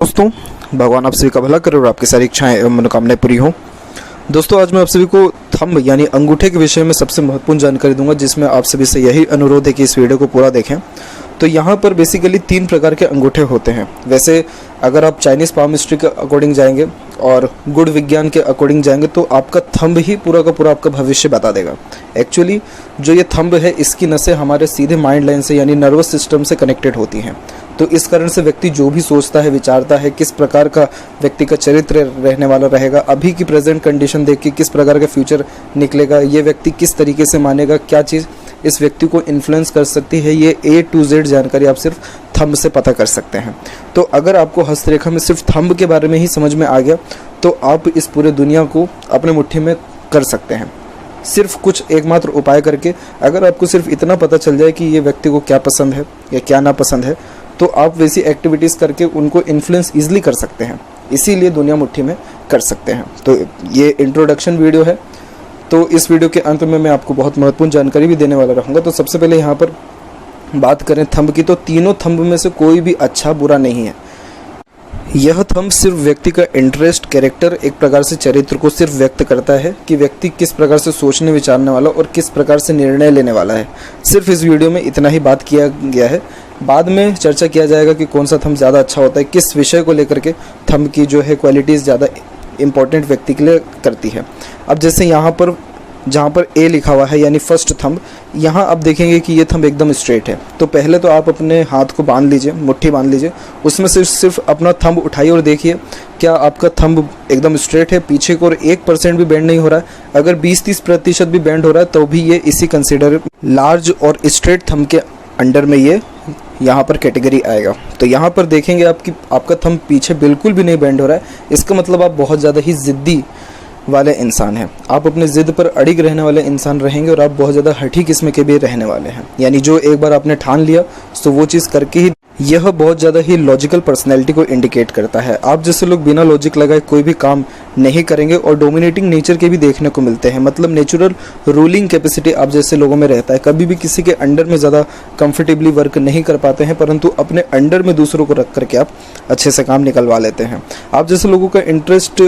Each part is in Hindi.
दोस्तों, भगवान आप सभी का भला करे और आपकी सारी इच्छाएं एवं मनोकामनाएं पूरी हों। दोस्तों, आज मैं आप सभी को थंब यानी अंगूठे के विषय में सबसे महत्वपूर्ण जानकारी दूंगा, जिसमें आप सभी से यही अनुरोध है कि इस वीडियो को पूरा देखें। तो यहाँ पर बेसिकली 3 प्रकार के अंगूठे होते हैं। वैसे अगर आप चाइनीज़ पामस्ट्री के अकॉर्डिंग जाएंगे और गुड़ विज्ञान के अकॉर्डिंग जाएंगे तो आपका थंब ही पूरा का पूरा आपका भविष्य बता देगा। एक्चुअली जो ये थंब है, इसकी नसें हमारे सीधे माइंड लाइन से यानी नर्वस सिस्टम से कनेक्टेड होती हैं। तो इस कारण से व्यक्ति जो भी सोचता है, विचारता है, किस प्रकार का व्यक्ति का चरित्र रहने वाला रहेगा, अभी की प्रेजेंट कंडीशन देख के किस प्रकार का फ्यूचर निकलेगा, ये व्यक्ति किस तरीके से मानेगा, क्या चीज़ इस व्यक्ति को इन्फ्लुएंस कर सकती है, ये A to Z जानकारी आप सिर्फ थंब से पता कर सकते हैं। तो अगर आपको हस्तरेखा में सिर्फ थंब के बारे में ही समझ में आ गया तो आप इस पूरे दुनिया को अपने मुट्ठी में कर सकते हैं। सिर्फ कुछ एकमात्र उपाय करके अगर आपको सिर्फ इतना पता चल जाए कि ये व्यक्ति को क्या पसंद है या क्या नापसंद है, तो आप वैसी एक्टिविटीज़ करके उनको इन्फ्लुएंस ईजिली कर सकते हैं। इसीलिए दुनिया मुट्ठी में कर सकते हैं। तो ये इंट्रोडक्शन वीडियो है। तो इस वीडियो के अंत में मैं आपको बहुत महत्वपूर्ण जानकारी भी देने वाला रहूँगा। तो सबसे पहले यहाँ पर बात करें थंब की, तो तीनों थंब में से कोई भी अच्छा बुरा नहीं है। यह थंब सिर्फ व्यक्ति का इंटरेस्ट, कैरेक्टर, एक प्रकार से चरित्र को सिर्फ व्यक्त करता है कि व्यक्ति किस प्रकार से सोचने विचारने वाला और किस प्रकार से निर्णय लेने वाला है। सिर्फ इस वीडियो में इतना ही बात किया गया है। बाद में चर्चा किया जाएगा कि कौन सा थंब ज़्यादा अच्छा होता है, किस विषय को लेकर के थंब की जो है क्वालिटीज़ ज़्यादा इम्पोर्टेंट व्यक्ति के लिए करती है। अब जैसे यहाँ पर जहाँ पर A लिखा हुआ है यानी फर्स्ट थंब, यहाँ आप देखेंगे कि ये थंब एकदम स्ट्रेट है। तो पहले तो आप अपने हाथ को बांध लीजिए, मुट्ठी बांध लीजिए, उसमें से सिर्फ अपना थंब उठाइए और देखिए क्या आपका थंब एकदम स्ट्रेट है, पीछे को 1% भी बेंड नहीं हो रहा है। अगर 20-30% भी बेंड हो रहा है तो भी ये इसी कंसिडर लार्ज और स्ट्रेट थंब के अंडर में ये यहाँ पर कैटेगरी आएगा। तो यहाँ पर देखेंगे आपका थंब पीछे बिल्कुल भी नहीं बेंड हो रहा है, इसका मतलब आप बहुत ज़्यादा ही ज़िद्दी वाले इंसान हैं। आप अपने ज़िद पर अड़िग रहने वाले इंसान रहेंगे और आप बहुत ज़्यादा हठी किस्म के भी रहने वाले हैं। यानी जो एक बार आपने ठान लिया तो वो चीज़ करके ही, यह बहुत ज़्यादा ही लॉजिकल पर्सनैलिटी को इंडिकेट करता है। आप जैसे लोग बिना लॉजिक लगाए कोई भी काम नहीं करेंगे और डोमिनेटिंग नेचर के भी देखने को मिलते हैं। मतलब नेचुरल रूलिंग कैपेसिटी आप जैसे लोगों में रहता है। कभी भी किसी के अंडर में ज़्यादा कंफर्टेबली वर्क नहीं कर पाते हैं, परंतु अपने अंडर में दूसरों को रख करके आप अच्छे से काम निकलवा लेते हैं। आप जैसे लोगों का इंटरेस्ट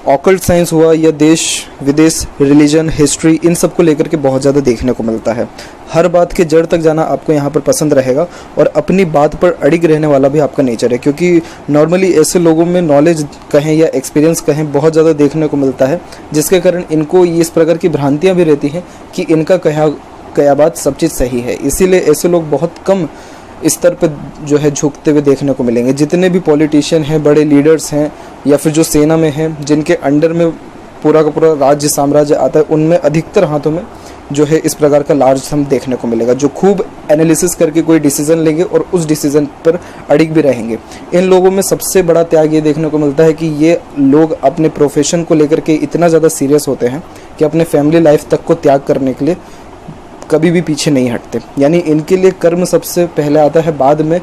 ऑकल्ट साइंस हुआ या देश विदेश, रिलीजन, हिस्ट्री, इन सब को लेकर के बहुत ज़्यादा देखने को मिलता है। हर बात के जड़ तक जाना आपको यहाँ पर पसंद रहेगा और अपनी बात पर अड़िग रहने वाला भी आपका नेचर है, क्योंकि नॉर्मली ऐसे लोगों में नॉलेज कहें या एक्सपीरियंस कहें बहुत ज़्यादा देखने को मिलता है, जिसके कारण इनको इस प्रकार की भ्रांतियाँ भी रहती हैं कि इनका कहा बात सब चीज़ सही है। इसीलिए ऐसे लोग बहुत कम स्तर पर जो है झुकते हुए देखने को मिलेंगे। जितने भी पॉलिटिशियन हैं, बड़े लीडर्स हैं या फिर जो सेना में हैं, जिनके अंडर में पूरा का पूरा राज्य साम्राज्य आता है, उनमें अधिकतर हाथों में जो है इस प्रकार का लार्ज थंब देखने को मिलेगा, जो खूब एनालिसिस करके कोई डिसीजन लेंगे और उस डिसीजन पर अड़िग भी रहेंगे। इन लोगों में सबसे बड़ा त्याग ये देखने को मिलता है कि ये लोग अपने प्रोफेशन को लेकर के इतना ज़्यादा सीरियस होते हैं कि अपने फैमिली लाइफ तक को त्याग करने के लिए कभी भी पीछे नहीं हटते। यानी इनके लिए कर्म सबसे पहले आता है, बाद में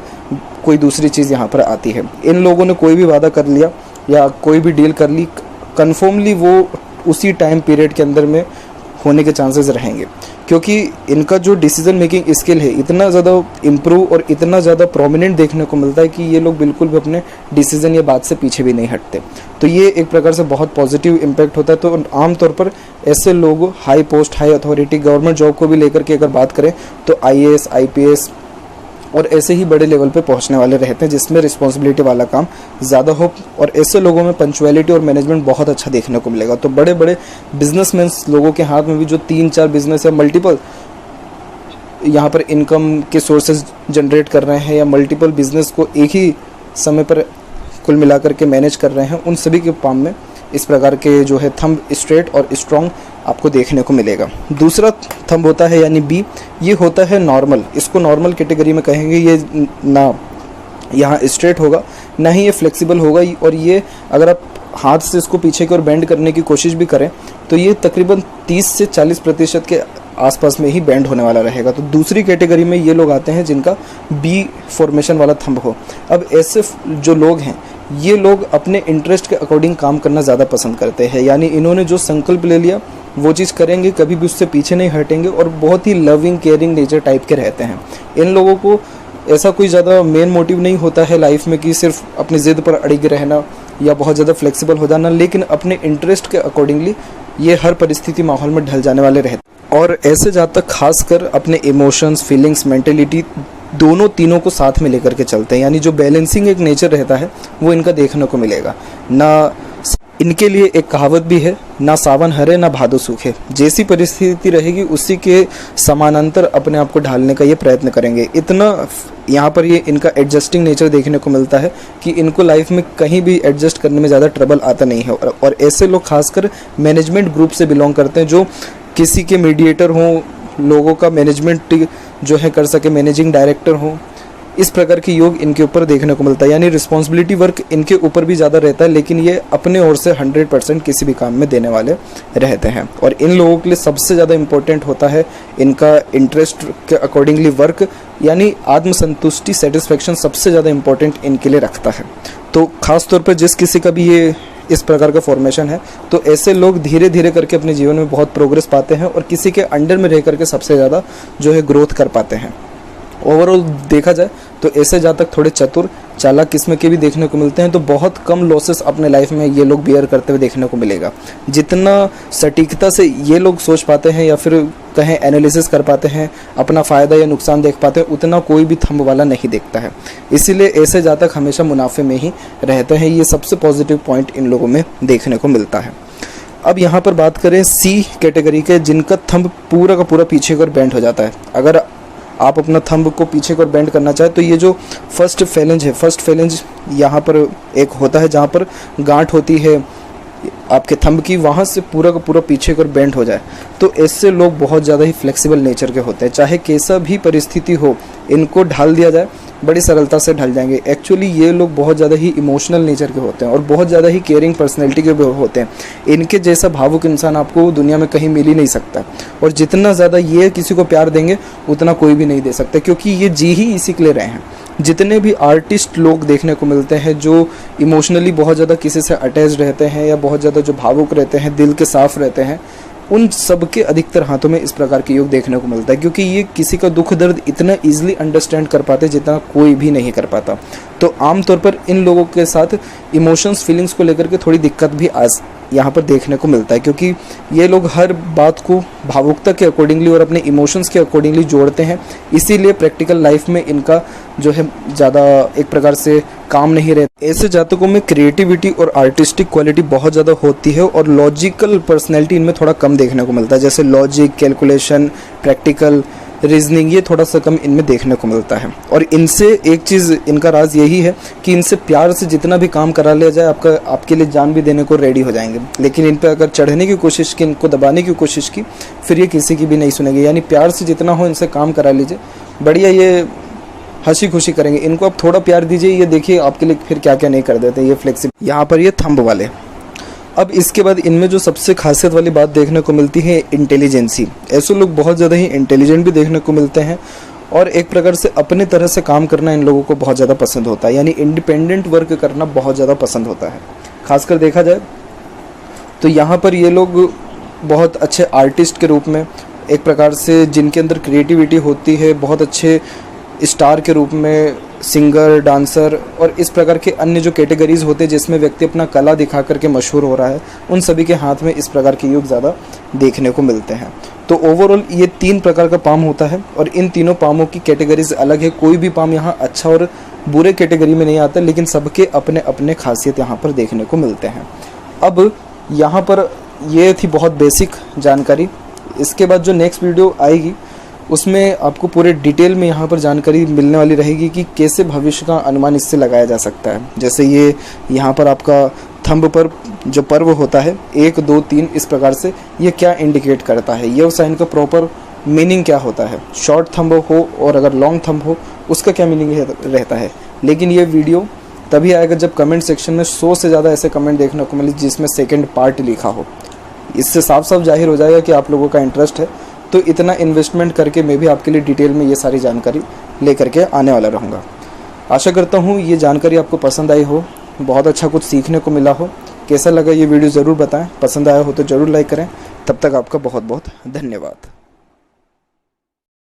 कोई दूसरी चीज़ यहाँ पर आती है। इन लोगों ने कोई भी वादा कर लिया या कोई भी डील कर ली, कन्फर्मली वो उसी टाइम पीरियड के अंदर में होने के चांसेस रहेंगे, क्योंकि इनका जो डिसीजन मेकिंग स्किल है इतना ज़्यादा इम्प्रूव और इतना ज़्यादा प्रोमिनेंट देखने को मिलता है कि ये लोग बिल्कुल भी अपने डिसीजन या बात से पीछे भी नहीं हटते। तो ये एक प्रकार से बहुत पॉजिटिव इम्पैक्ट होता है। तो आमतौर पर ऐसे लोग high post, high authority, government job को भी लेकर के अगर बात करें तो IAS, IPS और ऐसे ही बड़े लेवल पे पहुंचने वाले रहते हैं, जिसमें रिस्पॉन्सिबिलिटी वाला काम ज़्यादा हो। और ऐसे लोगों में पंचुअलिटी और मैनेजमेंट बहुत अच्छा देखने को मिलेगा। तो बड़े बड़े बिजनेसमैन लोगों के हाथ में भी जो 3-4 बिजनेस या मल्टीपल यहाँ पर इनकम के सोर्सेज जनरेट कर रहे हैं या मल्टीपल बिजनेस को एक ही समय पर कुल मिलाकर के मैनेज कर रहे हैं, उन सभी के पाम में इस प्रकार के जो है थंब स्ट्रेट और स्ट्रॉन्ग आपको देखने को मिलेगा। दूसरा थंब होता है यानी B, ये होता है नॉर्मल। इसको नॉर्मल कैटेगरी में कहेंगे। ये ना यहाँ स्ट्रेट होगा ना ही ये फ्लेक्सिबल होगा, और ये अगर आप हाथ से इसको पीछे की ओर बेंड करने की कोशिश भी करें तो ये तकरीबन 30 से 40% के आसपास में ही बेंड होने वाला रहेगा। तो दूसरी कैटेगरी में ये लोग आते हैं जिनका B फॉर्मेशन वाला थंब हो। अब ऐसे जो लोग हैं, ये लोग अपने इंटरेस्ट के अकॉर्डिंग काम करना ज़्यादा पसंद करते हैं। यानी इन्होंने जो संकल्प ले लिया वो चीज़ करेंगे, कभी भी उससे पीछे नहीं हटेंगे और बहुत ही लविंग केयरिंग नेचर टाइप के रहते हैं। इन लोगों को ऐसा कोई ज़्यादा मेन मोटिव नहीं होता है लाइफ में कि सिर्फ अपनी ज़िद पर अड़िग रहना या बहुत ज़्यादा फ्लेक्सिबल हो जाना, लेकिन अपने इंटरेस्ट के अकॉर्डिंगली ये हर परिस्थिति माहौल में ढल जाने वाले रहते। और ऐसे ज़्यादातर खासकर अपने इमोशंस, फीलिंग्स, मेंटलिटी दोनों तीनों को साथ में लेकर के चलते हैं। यानी जो बैलेंसिंग एक नेचर रहता है वो इनका देखने को मिलेगा ना। इनके लिए एक कहावत भी है, ना सावन हरे ना भादो सूखे। जैसी परिस्थिति रहेगी उसी के समानांतर अपने आप को ढालने का ये प्रयत्न करेंगे। इतना यहाँ पर ये इनका एडजस्टिंग नेचर देखने को मिलता है कि इनको लाइफ में कहीं भी एडजस्ट करने में ज़्यादा ट्रबल आता नहीं है। और ऐसे लोग खासकर मैनेजमेंट ग्रुप से बिलोंग करते हैं, जो किसी के मीडिएटर हों, लोगों का मैनेजमेंट जो है कर सके, मैनेजिंग डायरेक्टर हों। इस प्रकार के योग इनके ऊपर देखने को मिलता है। यानी रिस्पॉन्सिबिलिटी वर्क इनके ऊपर भी ज़्यादा रहता है, लेकिन ये अपने ओर से 100% किसी भी काम में देने वाले रहते हैं। और इन लोगों के लिए सबसे ज़्यादा इम्पोर्टेंट होता है इनका इंटरेस्ट के अकॉर्डिंगली वर्क, यानी आत्मसंतुष्टि, सेटिस्फेक्शन सबसे ज़्यादा इम्पोर्टेंट इनके लिए रखता है। तो ख़ास तौर पर जिस किसी का भी ये इस प्रकार का फॉर्मेशन है, तो ऐसे लोग धीरे धीरे करके अपने जीवन में बहुत प्रोग्रेस पाते हैं और किसी के अंडर में रह करके सबसे ज़्यादा जो है ग्रोथ कर पाते हैं। ओवरऑल देखा जाए तो ऐसे जातक थोड़े चतुर, चालाक किस्म के भी देखने को मिलते हैं। तो बहुत कम लॉसेस अपने लाइफ में ये लोग बियर करते हुए देखने को मिलेगा। जितना सटीकता से ये लोग सोच पाते हैं या फिर कहें एनालिसिस कर पाते हैं, अपना फ़ायदा या नुकसान देख पाते हैं, उतना कोई भी थंब वाला नहीं देखता है। इसीलिए ऐसे जातक हमेशा मुनाफे में ही रहते हैं। ये सबसे पॉजिटिव पॉइंट इन लोगों में देखने को मिलता है। अब यहाँ पर बात करें सी कैटेगरी के, जिनका थंब पूरा का पूरा पीछे की ओर बेंड हो जाता है। अगर आप अपना थंब को पीछे की ओर बेंड करना चाहे तो ये जो फर्स्ट फेलेंज है, फर्स्ट फेलेंज यहाँ पर एक होता है जहाँ पर गांठ होती है आपके थंब की, वहाँ से पूरा का पूरा पीछे की ओर बेंड हो जाए। तो ऐसे लोग बहुत ज़्यादा ही फ्लेक्सिबल नेचर के होते हैं। चाहे कैसा भी परिस्थिति हो, इनको ढाल दिया जाए, बड़ी सरलता से ढल जाएंगे। एक्चुअली ये लोग बहुत ज़्यादा ही इमोशनल नेचर के होते हैं और बहुत ज़्यादा ही केयरिंग पर्सनैलिटी के होते हैं। इनके जैसा भावुक इंसान आपको दुनिया में कहीं मिल ही नहीं सकता। और जितना ज़्यादा ये किसी को प्यार देंगे उतना कोई भी नहीं दे सकता, क्योंकि ये जी ही इसी के लिए रहे हैं। जितने भी आर्टिस्ट लोग देखने को मिलते हैं जो इमोशनली बहुत ज़्यादा किसी से अटैच रहते हैं या बहुत ज़्यादा जो भावुक रहते हैं, दिल के साफ रहते हैं, उन सबके अधिकतर हाथों में इस प्रकार के योग देखने को मिलता है, क्योंकि ये किसी का दुख दर्द इतना ईजिली अंडरस्टैंड कर पाते जितना कोई भी नहीं कर पाता। तो आमतौर पर इन लोगों के साथ इमोशंस, फीलिंग्स को लेकर के थोड़ी दिक्कत भी आज यहाँ पर देखने को मिलता है, क्योंकि ये लोग हर बात को भावुकता के अकॉर्डिंगली और अपने इमोशंस के अकॉर्डिंगली जोड़ते हैं। इसीलिए प्रैक्टिकल लाइफ में इनका जो है ज़्यादा एक प्रकार से काम नहीं रहता। ऐसे जातकों में क्रिएटिविटी और आर्टिस्टिक क्वालिटी बहुत ज़्यादा होती है और लॉजिकल पर्सनैलिटी इनमें थोड़ा कम देखने को मिलता है। जैसे लॉजिक, कैलकुलेशन, प्रैक्टिकल रीजनिंग, ये थोड़ा सा कम इनमें देखने को मिलता है। और इनसे एक चीज़, इनका राज यही है कि इनसे प्यार से जितना भी काम करा लिया जाए, आपके लिए जान भी देने को रेडी हो जाएंगे। लेकिन इन पे अगर चढ़ने की कोशिश की, इनको दबाने की कोशिश की, फिर ये किसी की भी नहीं सुनेंगे। यानी प्यार से जितना हो इनसे काम करा लीजिए, बढ़िया ये हंसी खुशी करेंगे। इनको आप थोड़ा प्यार दीजिए, ये देखिए आपके लिए फिर क्या क्या नहीं कर देते। ये फ्लेक्सिबल, यहाँ पर ये थंब वाले। अब इसके बाद इनमें जो सबसे खासियत वाली बात देखने को मिलती है, इंटेलिजेंसी। ऐसे लोग बहुत ज़्यादा ही इंटेलिजेंट भी देखने को मिलते हैं और एक प्रकार से अपने तरह से काम करना इन लोगों को बहुत ज़्यादा पसंद होता है। यानी इंडिपेंडेंट वर्क करना बहुत ज़्यादा पसंद होता है। खासकर देखा जाए तो यहाँ पर ये लोग बहुत अच्छे आर्टिस्ट के रूप में, एक प्रकार से जिनके अंदर क्रिएटिविटी होती है, बहुत अच्छे स्टार के रूप में, सिंगर, डांसर और इस प्रकार के अन्य जो कैटेगरीज होते हैं जिसमें व्यक्ति अपना कला दिखा करके मशहूर हो रहा है, उन सभी के हाथ में इस प्रकार के योग ज़्यादा देखने को मिलते हैं। तो ओवरऑल ये 3 प्रकार का पाम होता है और इन तीनों पामों की कैटेगरीज अलग है। कोई भी पाम यहाँ अच्छा और बुरे कैटेगरी में नहीं आता, लेकिन सबके अपने अपने खासियत यहाँ पर देखने को मिलते हैं। अब यहाँ पर ये थी बहुत बेसिक जानकारी। इसके बाद जो नेक्स्ट वीडियो आएगी उसमें आपको पूरे डिटेल में यहाँ पर जानकारी मिलने वाली रहेगी कि कैसे भविष्य का अनुमान इससे लगाया जा सकता है। जैसे ये यहाँ पर आपका थंब पर जो पर्व होता है 1, 2, 3 इस प्रकार से, ये क्या इंडिकेट करता है, ये साइन का प्रॉपर मीनिंग क्या होता है, शॉर्ट थंब हो और अगर लॉन्ग थंब हो उसका क्या मीनिंग रहता है। लेकिन ये वीडियो तभी आएगा जब कमेंट सेक्शन में 100 से ज़्यादा ऐसे कमेंट देखने को मिले जिसमें सेकेंड पार्ट लिखा हो। इससे साफ साफ जाहिर हो जाएगा कि आप लोगों का इंटरेस्ट है। तो इतना इन्वेस्टमेंट करके मैं भी आपके लिए डिटेल में ये सारी जानकारी लेकर के आने वाला रहूँगा। आशा करता हूँ ये जानकारी आपको पसंद आई हो, बहुत अच्छा कुछ सीखने को मिला हो। कैसा लगा ये वीडियो ज़रूर बताएं, पसंद आया हो तो ज़रूर लाइक करें। तब तक आपका बहुत बहुत धन्यवाद।